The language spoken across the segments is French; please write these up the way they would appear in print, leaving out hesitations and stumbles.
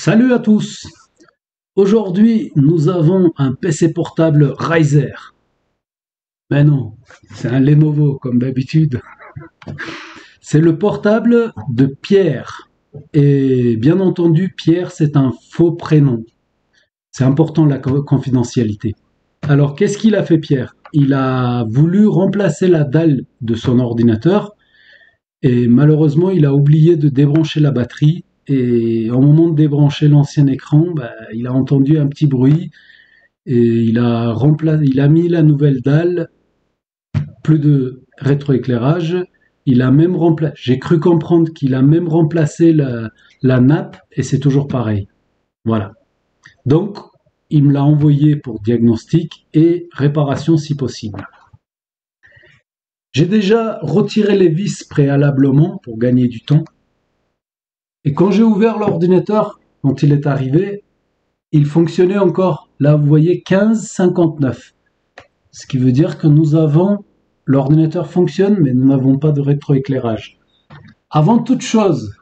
Salut à tous! Aujourd'hui, nous avons un PC portable Riser. Mais non, c'est un Lenovo comme d'habitude. C'est le portable de Pierre. Et bien entendu, Pierre, c'est un faux prénom. C'est important la confidentialité. Alors, qu'est-ce qu'il a fait Pierre? Il a voulu remplacer la dalle de son ordinateur et malheureusement, il a oublié de débrancher la batterie. Et au moment de débrancher l'ancien écran, il a entendu un petit bruit et il a mis la nouvelle dalle, plus de rétroéclairage. J'ai cru comprendre qu'il a même remplacé la nappe et c'est toujours pareil. Voilà. Donc, il me l'a envoyé pour diagnostic et réparation si possible. J'ai déjà retiré les vis préalablement pour gagner du temps. Et quand j'ai ouvert l'ordinateur, quand il est arrivé, il fonctionnait encore. Là, vous voyez 15,59. Ce qui veut dire que l'ordinateur fonctionne, mais nous n'avons pas de rétroéclairage. Avant toute chose,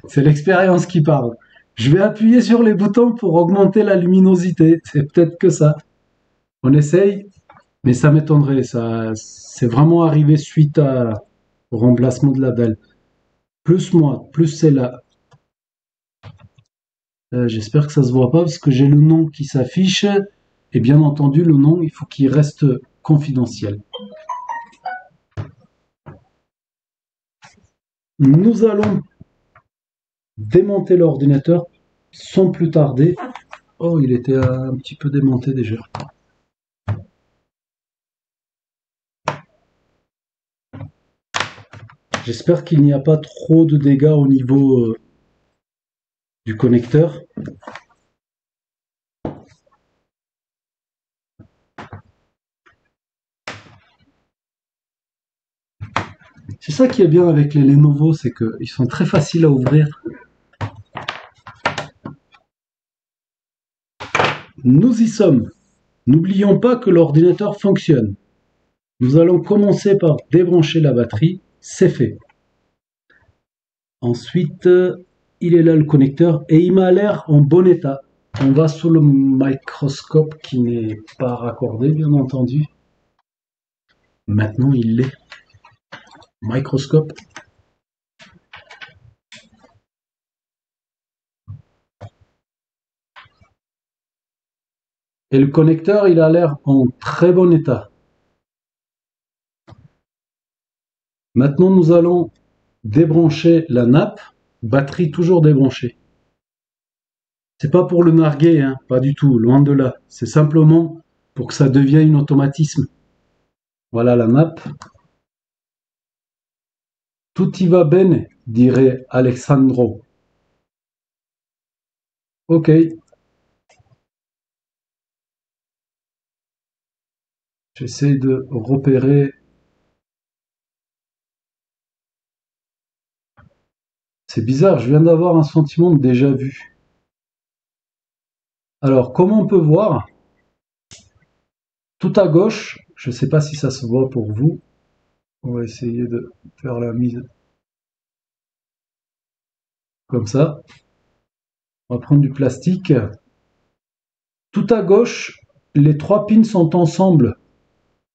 c'est l'expérience qui parle. Je vais appuyer sur les boutons pour augmenter la luminosité. C'est peut-être que ça. On essaye, mais ça m'étonnerait. C'est vraiment arrivé suite au remplacement de la dalle. Plus moi, plus c'est là. J'espère que ça se voit pas parce que j'ai le nom qui s'affiche. Et bien entendu, le nom, il faut qu'il reste confidentiel. Nous allons démonter l'ordinateur sans plus tarder. Oh, il était un petit peu démonté déjà. J'espère qu'il n'y a pas trop de dégâts au niveau du connecteur. C'est ça qui est bien avec les Lenovo, c'est qu'ils sont très faciles à ouvrir. Nous y sommes. N'oublions pas que l'ordinateur fonctionne. Nous allons commencer par débrancher la batterie. C'est fait. Ensuite, il est là le connecteur et il m'a l'air en bon état. On va sur le microscope qui n'est pas raccordé, bien entendu. Maintenant, il l'est. Microscope. Et le connecteur, il a l'air en très bon état. Maintenant, nous allons débrancher la nappe. Batterie toujours débranchée. C'est pas pour le narguer, hein, pas du tout, loin de là. C'est simplement pour que ça devienne un automatisme. Voilà la nappe. Tout y va bene, dirait Alexandro. Ok. J'essaie de repérer. C'est bizarre, je viens d'avoir un sentiment de déjà vu. Alors, comme on peut voir, tout à gauche, je ne sais pas si ça se voit pour vous. On va essayer de faire la mise comme ça. On va prendre du plastique. Tout à gauche, les 3 pins sont ensemble.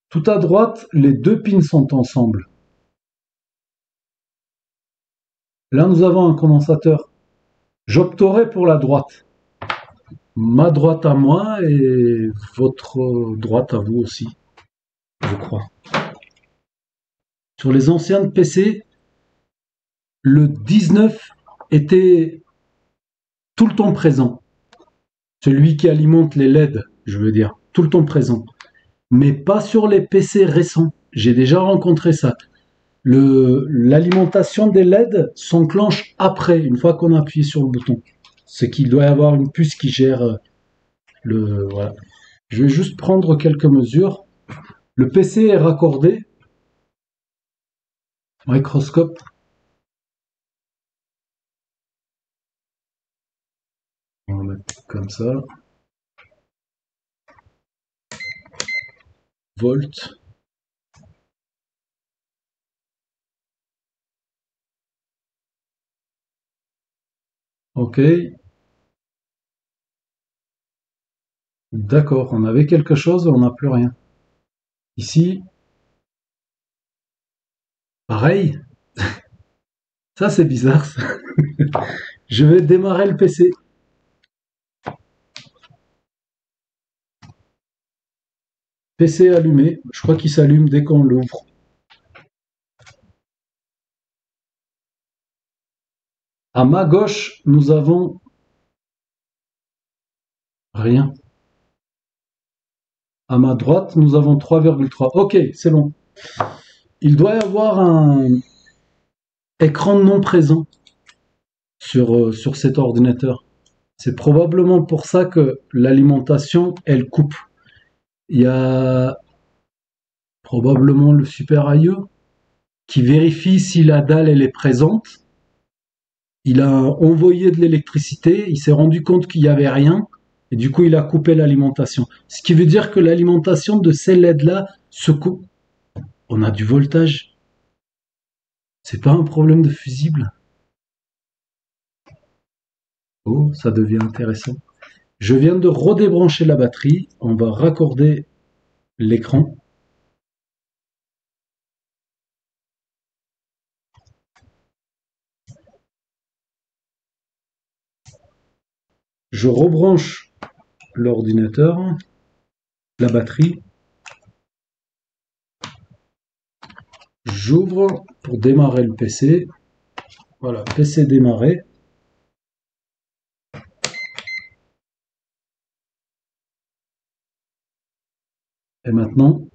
Tout à droite, les 2 pins sont ensemble. Là, nous avons un condensateur. J'opterai pour la droite. Ma droite à moi et votre droite à vous aussi, je crois. Sur les anciens PC, le 19 était tout le temps présent. Celui qui alimente les LED, je veux dire, tout le temps présent. Mais pas sur les PC récents. J'ai déjà rencontré ça. L'alimentation des LED s'enclenche après, une fois qu'on appuie sur le bouton. C'est qu'il doit y avoir une puce qui gère voilà. Je vais juste prendre quelques mesures. Le PC est raccordé. Microscope. On va mettre comme ça. Volt. Ok. D'accord, on avait quelque chose, on n'a plus rien. Ici, pareil. Ça, c'est bizarre, ça. Je vais démarrer le PC. PC allumé. Je crois qu'il s'allume dès qu'on l'ouvre. À ma gauche, nous avons rien. À ma droite, nous avons 3,3. Ok, c'est bon. Il doit y avoir un écran non présent sur cet ordinateur. C'est probablement pour ça que l'alimentation, elle coupe. Il y a probablement le super IE qui vérifie si la dalle elle est présente. Il a envoyé de l'électricité, il s'est rendu compte qu'il n'y avait rien, et du coup il a coupé l'alimentation. Ce qui veut dire que l'alimentation de ces LED-là se coupe. On a du voltage. C'est pas un problème de fusible. Oh, ça devient intéressant. Je viens de redébrancher la batterie. On va raccorder l'écran. Je rebranche l'ordinateur, la batterie. J'ouvre pour démarrer le PC. Voilà, PC démarré. Et maintenant,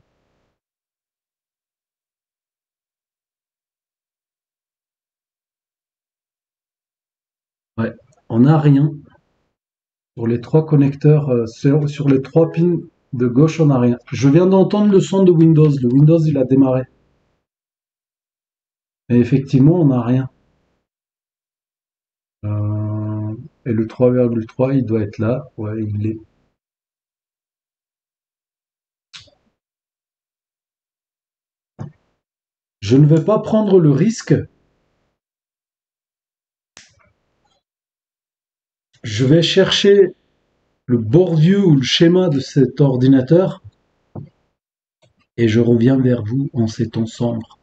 ouais, on n'a rien. Sur les trois connecteurs, sur les trois pins de gauche, on n'a rien. Je viens d'entendre le son de Windows. Le Windows, il a démarré. Et effectivement, on n'a rien. Et le 3,3, il doit être là. Ouais, il est. Je ne vais pas prendre le risque. Je vais chercher le board view ou le schéma de cet ordinateur et je reviens vers vous en ces temps sombres.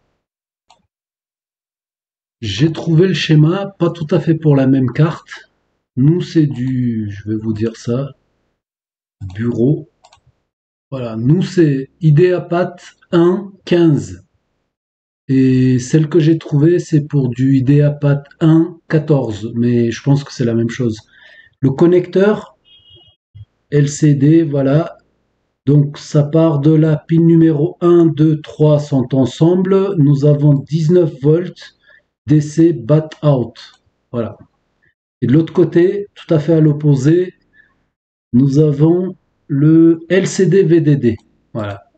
J'ai trouvé le schéma, pas tout à fait pour la même carte. Nous, c'est du, je vais vous dire ça, bureau. Voilà, nous, c'est IdeaPad 1.15. Et celle que j'ai trouvée, c'est pour du IdeaPad 1.14. Mais je pense que c'est la même chose. Le connecteur LCD, voilà. Donc, ça part de la pin numéro 1, 2, 3 sont ensemble. Nous avons 19 volts DC bat out. Voilà. Et de l'autre côté, tout à fait à l'opposé, nous avons le LCD VDD. Voilà.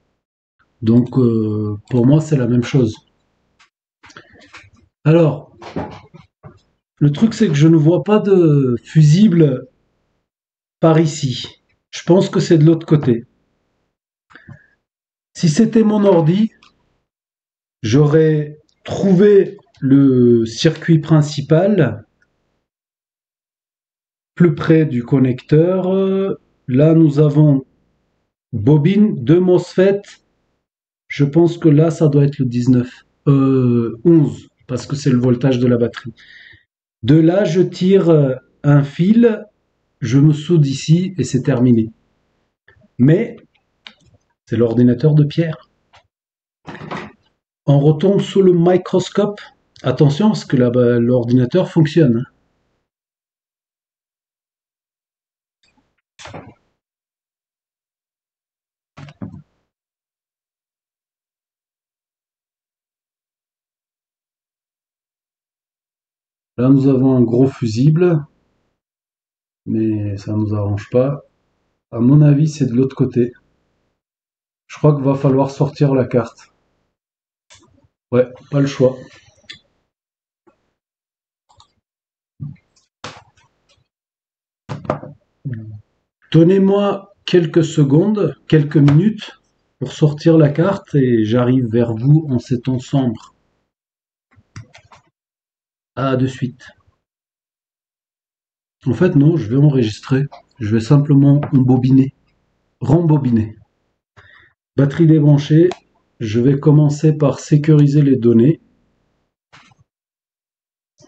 Donc, pour moi, c'est la même chose. Alors, le truc, c'est que je ne vois pas de fusible par ici. Je pense que c'est de l'autre côté. Si c'était mon ordi, j'aurais trouvé le circuit principal plus près du connecteur. Là, nous avons bobine, deux MOSFET. Je pense que là, ça doit être le 19. 11, parce que c'est le voltage de la batterie. De là, je tire un fil, je me soude ici et c'est terminé. Mais c'est l'ordinateur de Pierre. On retombe sous le microscope. Attention, parce que l'ordinateur fonctionne. Là, nous avons un gros fusible, mais ça ne nous arrange pas. À mon avis, c'est de l'autre côté. Je crois qu'il va falloir sortir la carte. Ouais, pas le choix. Donnez-moi quelques secondes, quelques minutes pour sortir la carte et j'arrive vers vous en ces temps sombres. À de suite. En fait, non, je vais enregistrer. Je vais simplement embobiner. rembobiner. Batterie débranchée, je vais commencer par sécuriser les données.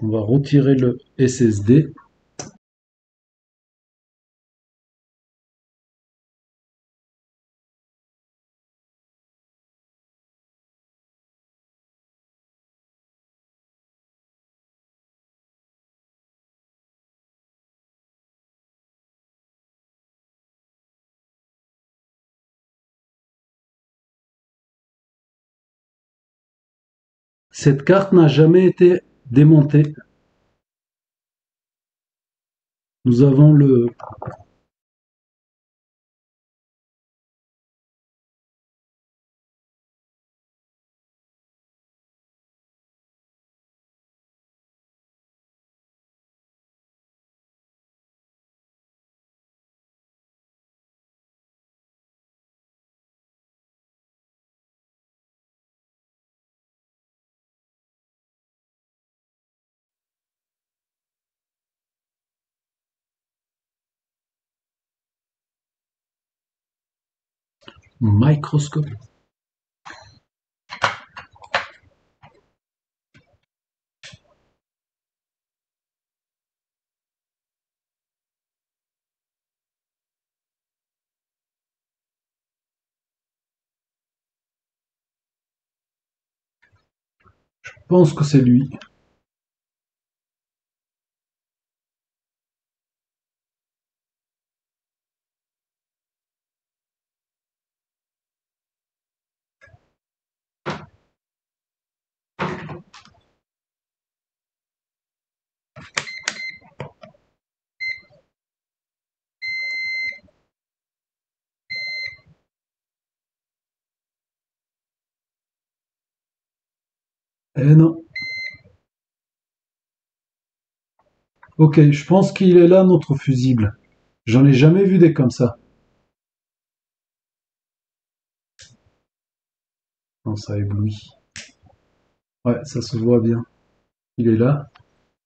On va retirer le SSD. Cette carte n'a jamais été démontée. Nous avons le... microscope. Je pense que c'est lui. Eh non. Ok, je pense qu'il est là, notre fusible. J'en ai jamais vu des comme ça. Non, ça éblouit. Ouais, ça se voit bien. Il est là.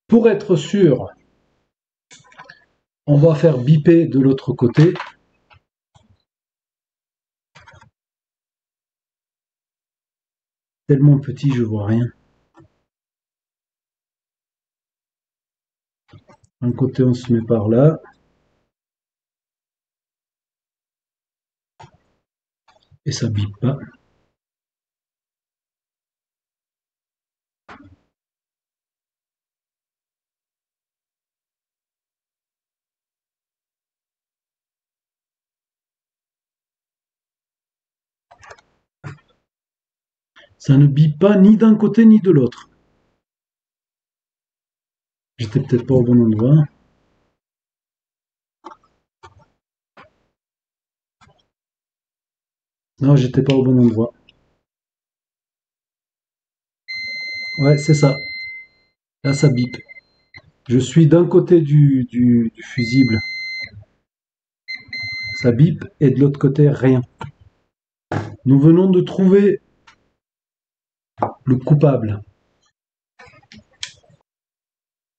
Pour être sûr, on va faire biper de l'autre côté. Tellement petit, je vois rien. Un côté, on se met par là. Et ça bip pas. Ça ne bip pas ni d'un côté ni de l'autre. J'étais peut-être pas au bon endroit. Non, j'étais pas au bon endroit. Ouais, c'est ça. Là, ça bip. Je suis d'un côté du fusible. Ça bip et de l'autre côté, rien. Nous venons de trouver le coupable.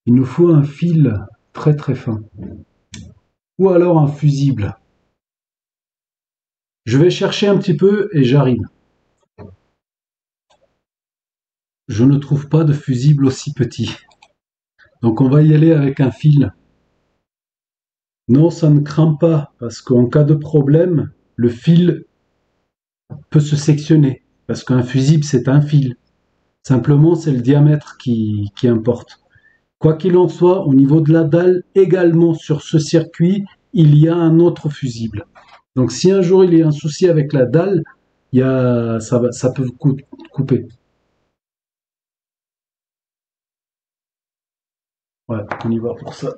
Il nous faut un fil très très fin. Ou alors un fusible. Je vais chercher un petit peu et j'arrive. Je ne trouve pas de fusible aussi petit. Donc on va y aller avec un fil. Non, ça ne craint pas, parce qu'en cas de problème, le fil peut se sectionner. Parce qu'un fusible, c'est un fil. Simplement, c'est le diamètre qui importe. Quoi qu'il en soit, au niveau de la dalle, également sur ce circuit, il y a un autre fusible. Donc si un jour il y a un souci avec la dalle, ça peut couper. Ouais, on y va pour ça.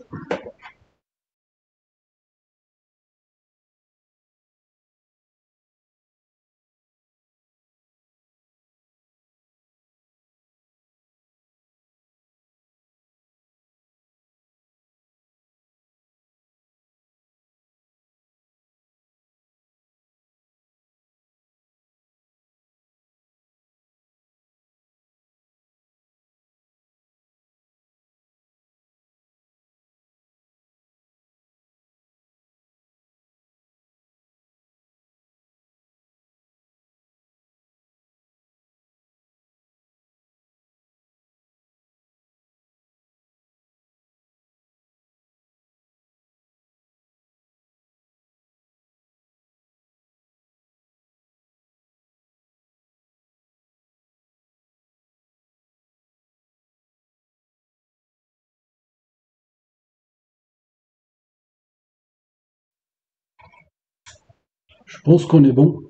Je pense qu'on est bon.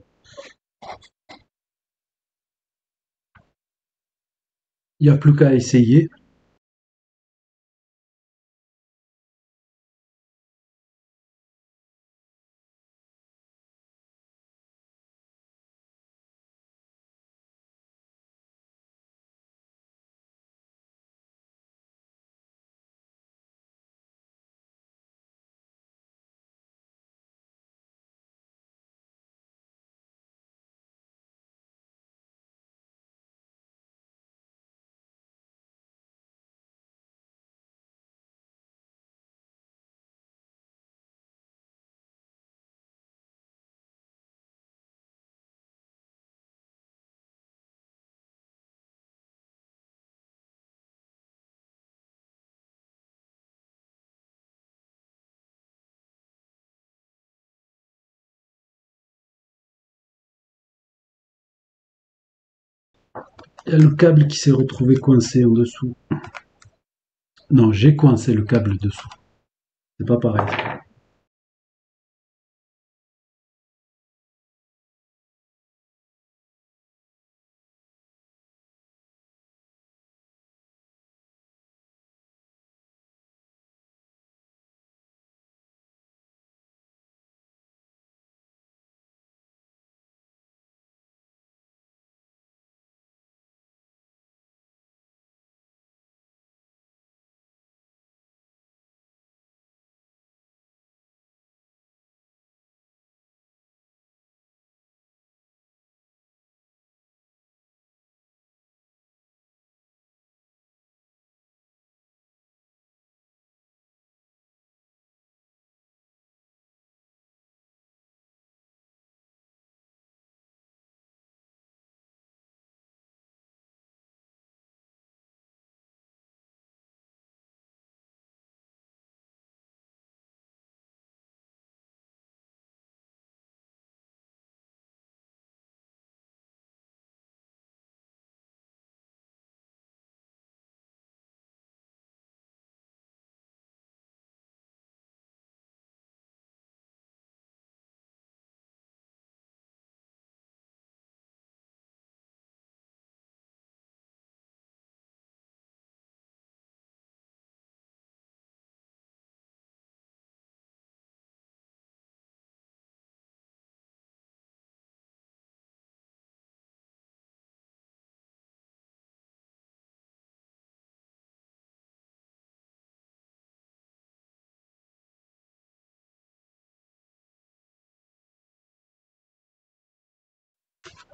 Il n'y a plus qu'à essayer. Il y a le câble qui s'est retrouvé coincé en dessous. Non, j'ai coincé le câble dessous. C'est pas pareil.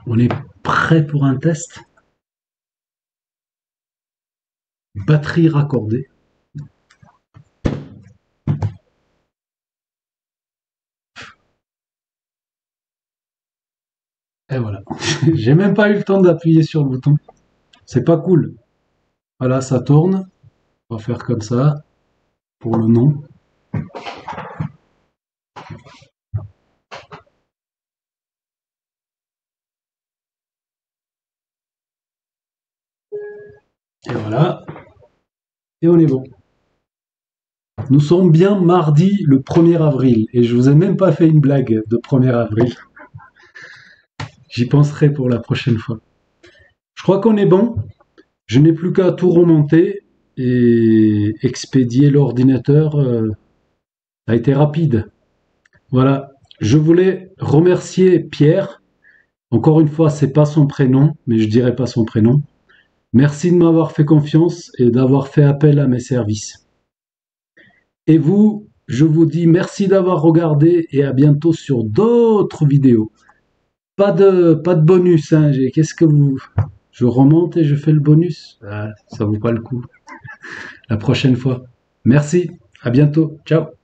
On est prêt pour un test. Batterie raccordée. Et voilà. J'ai même pas eu le temps d'appuyer sur le bouton. C'est pas cool. Voilà, ça tourne. On va faire comme ça pour le nom. Et voilà. Et on est bon. Nous sommes bien mardi le 1er avril. Et je vous ai même pas fait une blague de 1er avril. J'y penserai pour la prochaine fois. Je crois qu'on est bon. Je n'ai plus qu'à tout remonter et expédier l'ordinateur. Ça a été rapide. Voilà. Je voulais remercier Pierre. Encore une fois, c'est pas son prénom, mais je dirai pas son prénom. Merci de m'avoir fait confiance et d'avoir fait appel à mes services. Et vous, je vous dis merci d'avoir regardé et à bientôt sur d'autres vidéos. Pas de bonus, hein. Qu'est-ce que vous... Je remonte et je fais le bonus. Ah, ça vaut pas le coup. La prochaine fois. Merci. À bientôt. Ciao.